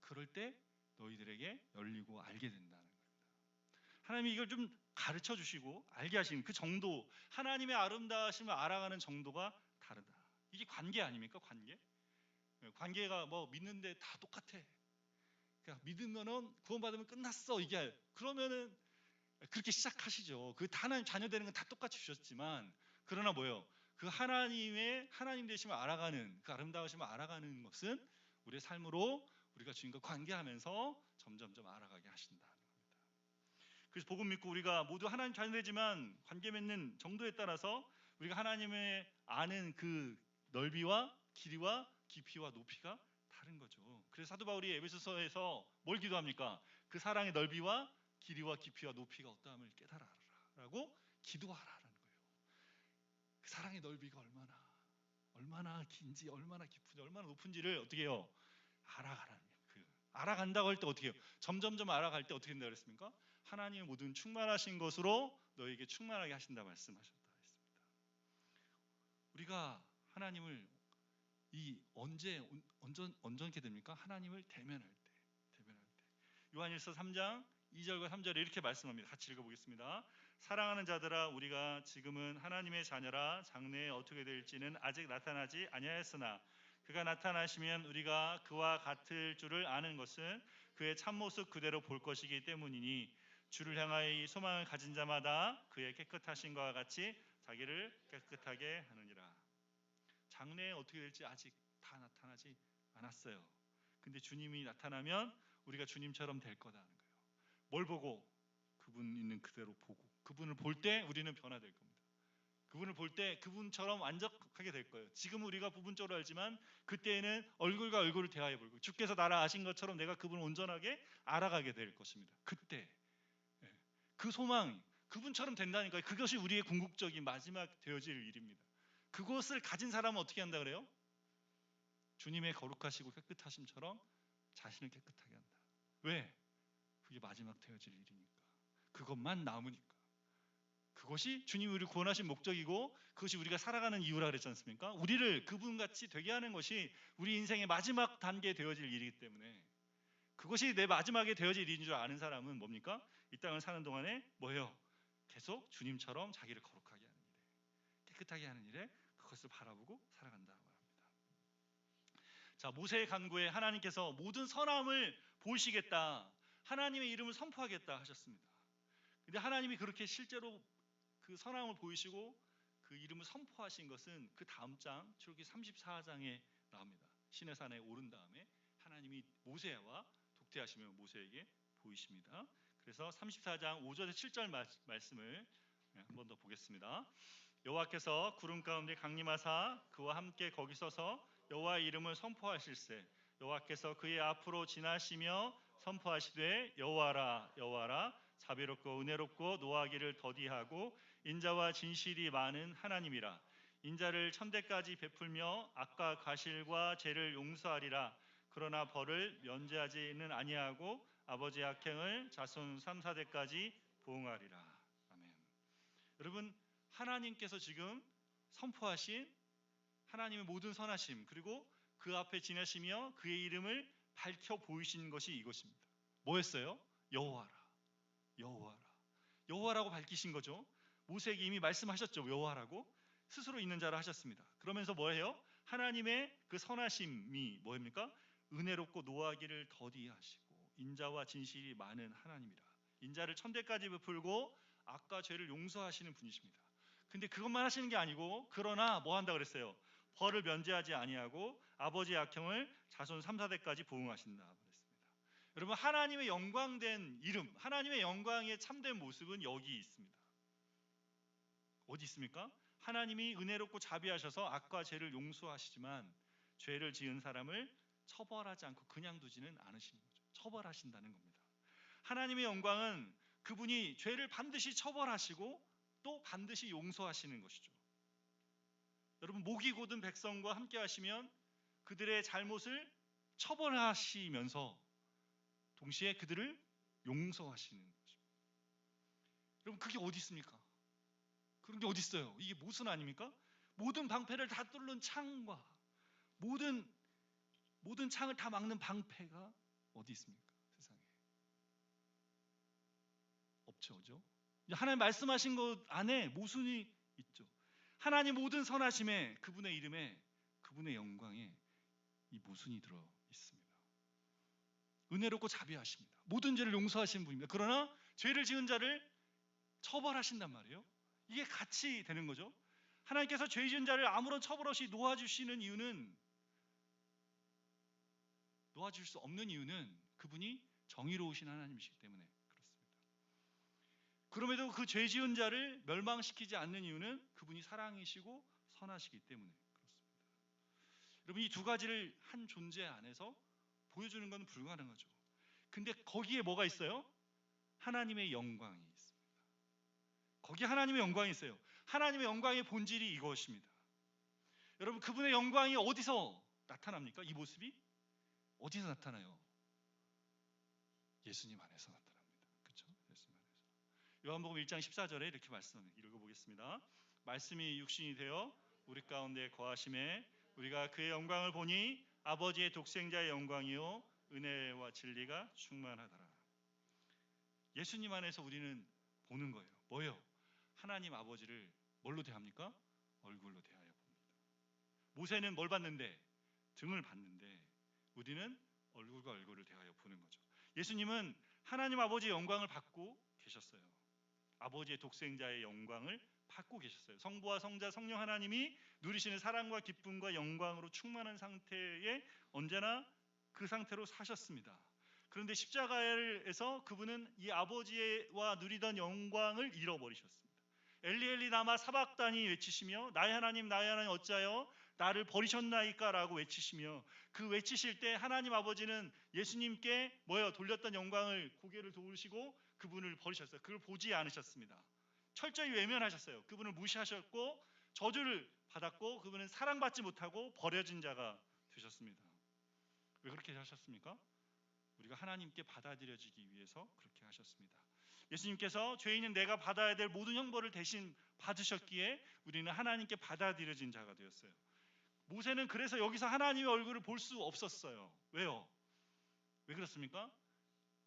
그럴 때 너희들에게 열리고 알게 된다는 겁니다. 하나님이 이걸 좀 가르쳐 주시고 알게 하시는 그 정도, 하나님의 아름다우심을 알아가는 정도가 다르다. 이게 관계 아닙니까? 관계가 뭐 믿는데 다 똑같아. 그러니까 믿으면은 구원받으면 끝났어. 이게 그러면은 그렇게 시작하시죠. 그 하나님 자녀 되는 건 다 똑같이 주셨지만, 그러나 뭐예요? 그 하나님 되심을 알아가는, 그 아름다우심을 알아가는 것은 우리의 삶으로 우리가 주님과 관계하면서 점점점 알아가게 하신다는 겁니다. 그래서 복음 믿고 우리가 모두 하나님 자녀되지만 관계 맺는 정도에 따라서 우리가 하나님의 아는 그 넓이와 길이와 깊이와 높이가 다른 거죠. 그래서 사도 바울이 에베소서에서 뭘 기도합니까? 그 사랑의 넓이와 길이와 깊이와 높이가 어떠함을 깨달아라라고 기도하라라는 거예요. 그 사랑의 넓이가 얼마나 긴지, 얼마나 깊은지, 얼마나 높은지를 어떻게 해요? 알아가라는 거예요. 알아간다고 할 때 어떻게 해요? 점점점 알아갈 때 어떻게 된다고 그랬습니까? 하나님의 모든 충만하신 것으로 너에게 충만하게 하신다 말씀하셨다 했습니다. 우리가 하나님을 언제 온전케 됩니까? 하나님을 대면할 때. 요한일서 3장 2절과 3절에 이렇게 말씀합니다. 같이 읽어보겠습니다. 사랑하는 자들아, 우리가 지금은 하나님의 자녀라. 장래에 어떻게 될지는 아직 나타나지 아니하였으나 그가 나타나시면 우리가 그와 같을 줄을 아는 것은 그의 참모습 그대로 볼 것이기 때문이니 주를 향하여 이 소망을 가진 자마다 그의 깨끗하신 것과 같이 자기를 깨끗하게 하느니라. 장래에 어떻게 될지 아직 다 나타나지 않았어요. 근데 주님이 나타나면 우리가 주님처럼 될 거다는 거예요. 뭘 보고? 그분 있는 그대로 보고, 그분을 볼 때 우리는 변화될 겁니다. 그분을 볼 때 그분처럼 완벽하게 될 거예요. 지금 우리가 부분적으로 알지만 그때에는 얼굴과 얼굴을 대하여 보고 주께서 나를 아신 것처럼 내가 그분을 온전하게 알아가게 될 것입니다. 그때 그 소망, 그분처럼 된다니까요. 그것이 우리의 궁극적인 마지막 되어질 일입니다. 그것을 가진 사람은 어떻게 한다 그래요? 주님의 거룩하시고 깨끗하심처럼 자신을 깨끗하게 한다. 왜? 그게 마지막 되어질 일이니까. 그것만 남으니까. 그것이 주님이 우리를 구원하신 목적이고 그것이 우리가 살아가는 이유라 그랬지 않습니까? 우리를 그분같이 되게 하는 것이 우리 인생의 마지막 단계에 되어질 일이기 때문에 그것이 내 마지막에 되어질 일인 줄 아는 사람은 뭡니까? 이 땅을 사는 동안에 뭐예요? 계속 주님처럼 자기를 거룩하게 하는 일에, 깨끗하게 하는 일에 그것을 바라보고 살아간다고 합니다. 자, 모세의 간구에 하나님께서 모든 선함을 보이시겠다, 하나님의 이름을 선포하겠다 하셨습니다. 근데 하나님이 그렇게 실제로 그 선함을 보이시고 그 이름을 선포하신 것은 그 다음 장 출애굽기 34장에 나옵니다. 시내산에 오른 다음에 하나님이 모세와 독대하시며 모세에게 보이십니다. 그래서 34장 5절에서 7절 말씀을 한 번 더 보겠습니다. 여호와께서 구름 가운데 강림하사 그와 함께 거기 서서 여호와의 이름을 선포하실세 여호와께서 그의 앞으로 지나시며 선포하시되 여호와라 여호와라 자비롭고 은혜롭고 노하기를 더디하고 인자와 진실이 많은 하나님이라. 인자를 천대까지 베풀며 악과 과실과 죄를 용서하리라. 그러나 벌을 면제하지는 아니하고 아버지의 악행을 자손 3, 4대까지 보응하리라. 아멘. 여러분, 하나님께서 지금 선포하신 하나님의 모든 선하심, 그리고 그 앞에 지나시며 그의 이름을 밝혀 보이신 것이 이것입니다. 뭐였어요? 여호와라. 여호와라고 밝히신 거죠. 모세에게 이미 말씀하셨죠. 여호와라고 스스로 있는 자라 하셨습니다. 그러면서 뭐예요? 하나님의 그 선하심이 뭐입니까? 은혜롭고 노하기를 더디하시고 인자와 진실이 많은 하나님이라. 인자를 천대까지 베풀고 악과 죄를 용서하시는 분이십니다. 근데 그것만 하시는 게 아니고 그러나 뭐 한다 그랬어요? 벌을 면제하지 아니하고 아버지의 악행을 자손 3, 4대까지 보응하신다 그랬습니다. 여러분, 하나님의 영광된 이름, 하나님의 영광의 참된 모습은 여기 있습니다. 어디 있습니까? 하나님이 은혜롭고 자비하셔서 악과 죄를 용서하시지만 죄를 지은 사람을 처벌하지 않고 그냥 두지는 않으시는 거죠. 처벌하신다는 겁니다. 하나님의 영광은 그분이 죄를 반드시 처벌하시고 또 반드시 용서하시는 것이죠. 여러분, 목이 곧은 백성과 함께 하시면 그들의 잘못을 처벌하시면서 동시에 그들을 용서하시는 것입니다. 여러분, 그게 어디 있습니까? 그런 게 어디 있어요? 이게 모순 아닙니까? 모든 방패를 다 뚫는 창과 모든 창을 다 막는 방패가 어디 있습니까? 세상에 없죠, 그죠? 하나님 말씀하신 것 안에 모순이 있죠. 하나님 모든 선하심에, 그분의 이름에, 그분의 영광에 이 모순이 들어 있습니다. 은혜롭고 자비하십니다. 모든 죄를 용서하시는 분입니다. 그러나 죄를 지은 자를 처벌하신단 말이에요. 이게 같이 되는 거죠. 하나님께서 죄 지은 자를 아무런 처벌 없이 놓아주시는 이유는, 놓아줄 수 없는 이유는 그분이 정의로우신 하나님이시기 때문에 그렇습니다. 그럼에도 그 죄 지은 자를 멸망시키지 않는 이유는 그분이 사랑이시고 선하시기 때문에 그렇습니다. 여러분, 이 두 가지를 한 존재 안에서 보여주는 건 불가능하죠. 근데 거기에 뭐가 있어요? 하나님의 영광이 있습니다. 거기에 하나님의 영광이 있어요. 하나님의 영광의 본질이 이것입니다. 여러분, 그분의 영광이 어디서 나타납니까? 이 모습이 어디서 나타나요? 예수님 안에서 나타납니다. 그렇죠? 예수님 안에서. 요한복음 1장 14절에 이렇게 말씀합니다. 읽어보겠습니다. 말씀이 육신이 되어 우리 가운데 거하심에 우리가 그의 영광을 보니 아버지의 독생자의 영광이요 은혜와 진리가 충만하더라. 예수님 안에서 우리는 보는 거예요. 뭐예요? 하나님 아버지를 뭘로 대합니까? 얼굴로 대하여 봅니다. 모세는 뭘 봤는데? 등을 봤는데 우리는 얼굴과 얼굴을 대하여 보는 거죠. 예수님은 하나님 아버지의 영광을 받고 계셨어요. 아버지의 독생자의 영광을 받고 계셨어요. 성부와 성자 성령 하나님이 누리시는 사랑과 기쁨과 영광으로 충만한 상태에 언제나 그 상태로 사셨습니다. 그런데 십자가에서 그분은 이 아버지와 누리던 영광을 잃어버리셨습니다. 엘리 엘리 라마 사박다니 외치시며 나의 하나님 어찌하여 나를 버리셨나이까 라고 외치시며 그 외치실 때 하나님 아버지는 예수님께 돌렸던 영광을 고개를 도우시고 그분을 버리셨어요. 그걸 보지 않으셨습니다. 철저히 외면하셨어요. 그분을 무시하셨고 저주를 받았고 그분은 사랑받지 못하고 버려진 자가 되셨습니다. 왜 그렇게 하셨습니까? 우리가 하나님께 받아들여지기 위해서 그렇게 하셨습니다. 예수님께서 죄인은 내가 받아야 될 모든 형벌을 대신 받으셨기에 우리는 하나님께 받아들여진 자가 되었어요. 모세는 그래서 여기서 하나님의 얼굴을 볼 수 없었어요. 왜요? 왜 그렇습니까?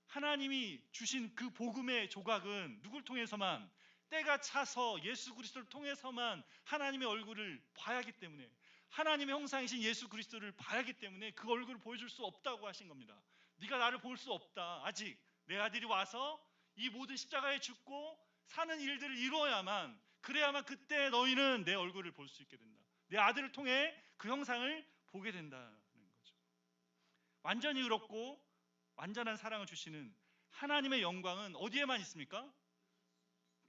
하나님이 주신 그 복음의 조각은 누굴 통해서만, 때가 차서 예수 그리스도를 통해서만 하나님의 얼굴을 봐야 하기 때문에, 하나님의 형상이신 예수 그리스도를 봐야 하기 때문에 그 얼굴을 보여줄 수 없다고 하신 겁니다. 네가 나를 볼 수 없다. 아직 내 아들이 와서 이 모든 십자가에 죽고 사는 일들을 이루어야만, 그래야만 그때 너희는 내 얼굴을 볼 수 있게 된다. 내 아들을 통해 그 형상을 보게 된다는 거죠. 완전히 의롭고 완전한 사랑을 주시는 하나님의 영광은 어디에만 있습니까?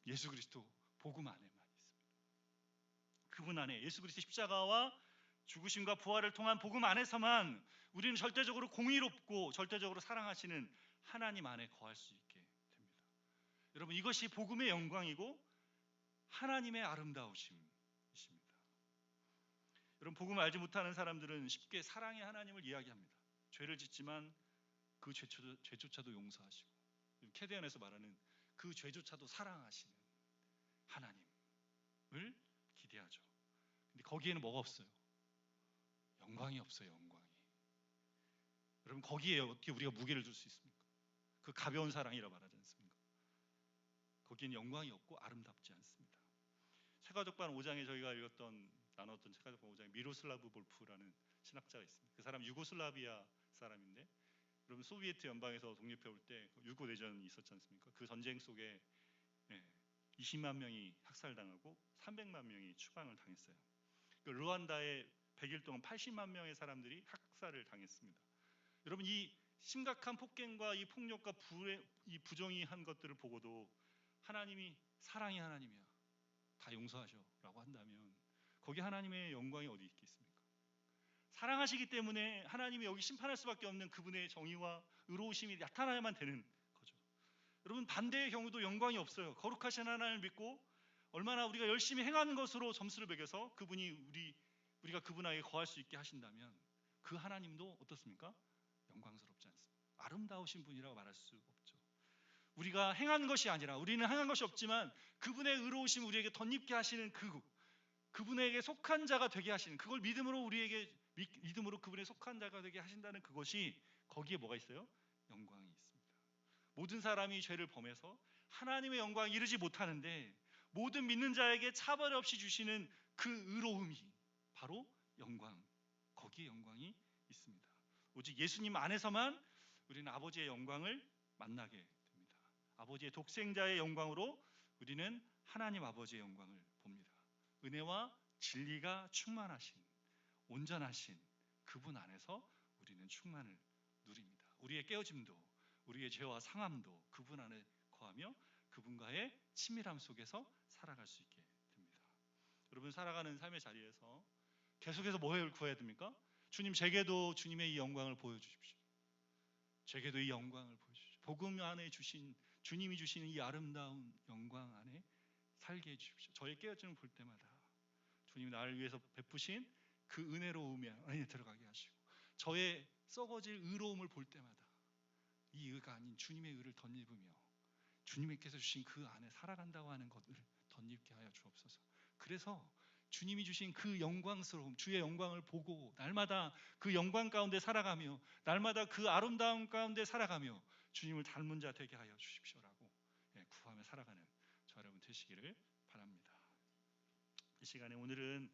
예수 그리스도 복음 안에만 있습니다. 그분 안에, 예수 그리스도 십자가와 죽으심과 부활을 통한 복음 안에서만 우리는 절대적으로 공의롭고 절대적으로 사랑하시는 하나님 안에 거할 수 있게 됩니다. 여러분, 이것이 복음의 영광이고 하나님의 아름다우심이십니다. 여러분, 복음을 알지 못하는 사람들은 쉽게 사랑의 하나님을 이야기합니다. 죄를 짓지만 그 죄조차도 용서하시고, 캐대언에서 말하는 그 죄조차도 사랑하시는 하나님을 기대하죠. 근데 거기에는 뭐가 없어요? 영광이 없어요. 영광이. 여러분, 거기에 어떻게 우리가 무게를 둘 수 있습니까? 그 가벼운 사랑이라 말하지 않습니까? 거기에는 영광이 없고 아름답지 않습니다. 세가족반 5장에 저희가 나눴던 세가족반 5장에 미로슬라브 볼프라는 신학자가 있습니다. 그 사람 유고슬라비아 사람인데, 여러분, 소비에트 연방에서 독립해 올 때 유고 내전이 있었지 않습니까? 그 전쟁 속에 20만 명이 학살당하고 300만 명이 추방을 당했어요. 르완다에 100일 동안 80만 명의 사람들이 학살을 당했습니다. 여러분, 이 심각한 폭행과 이 폭력과 이 부정의한 것들을 보고도 하나님이 사랑의 하나님이야, 다 용서하셔라고 한다면 거기 하나님의 영광이 어디 있겠습니까? 사랑하시기 때문에 하나님이 여기 심판할 수밖에 없는 그분의 정의와 의로우심이 나타나야만 되는 거죠. 여러분, 반대의 경우도 영광이 없어요. 거룩하신 하나님을 믿고 얼마나 우리가 열심히 행하는 것으로 점수를 매겨서 우리가 그분에게 거할 수 있게 하신다면 그 하나님도 어떻습니까? 영광스럽지 않습니다. 아름다우신 분이라고 말할 수 없죠. 우리가 행한 것이 아니라, 우리는 행한 것이 없지만 그분의 의로우심 우리에게 덧입게 하시는 그분에게 속한 자가 되게 하시는, 그걸 믿음으로 그분의 속한 자가 되게 하신다는 그것이, 거기에 뭐가 있어요? 영광이 있습니다. 모든 사람이 죄를 범해서 하나님의 영광에 이르지 못하는데 모든 믿는 자에게 차별 없이 주시는 그 의로움이 바로 영광, 거기에 영광이 있습니다. 오직 예수님 안에서만 우리는 아버지의 영광을 만나게 됩니다. 아버지의 독생자의 영광으로 우리는 하나님 아버지의 영광을 봅니다. 은혜와 진리가 충만하신, 온전하신 그분 안에서 우리는 충만을 누립니다. 우리의 깨어짐도, 우리의 죄와 상함도 그분 안에 거하며 그분과의 친밀함 속에서 살아갈 수 있게 됩니다. 여러분 살아가는 삶의 자리에서 계속해서 뭐를 구해야 됩니까? 주님, 제게도 주님의 이 영광을 보여주십시오. 제게도 이 영광을 보여주십시오. 복음 안에 주신 주님이 주시는 이 아름다운 영광 안에 살게 해주십시오. 저의 깨어짐을 볼 때마다 주님이 나를 위해서 베푸신 그 은혜로움 안에 들어가게 하시고, 저의 썩어질 의로움을 볼 때마다 이 의가 아닌 주님의 의를 덧입으며 주님께서 주신 그 안에 살아간다고 하는 것을 덧입게 하여 주옵소서. 그래서 주님이 주신 그 영광스러움, 주의 영광을 보고 날마다 그 영광 가운데 살아가며, 날마다 그 아름다움 가운데 살아가며 주님을 닮은 자 되게 하여 주십시오라고 구하며 살아가는 저 여러분 되시기를 바랍니다. 이 시간에 오늘은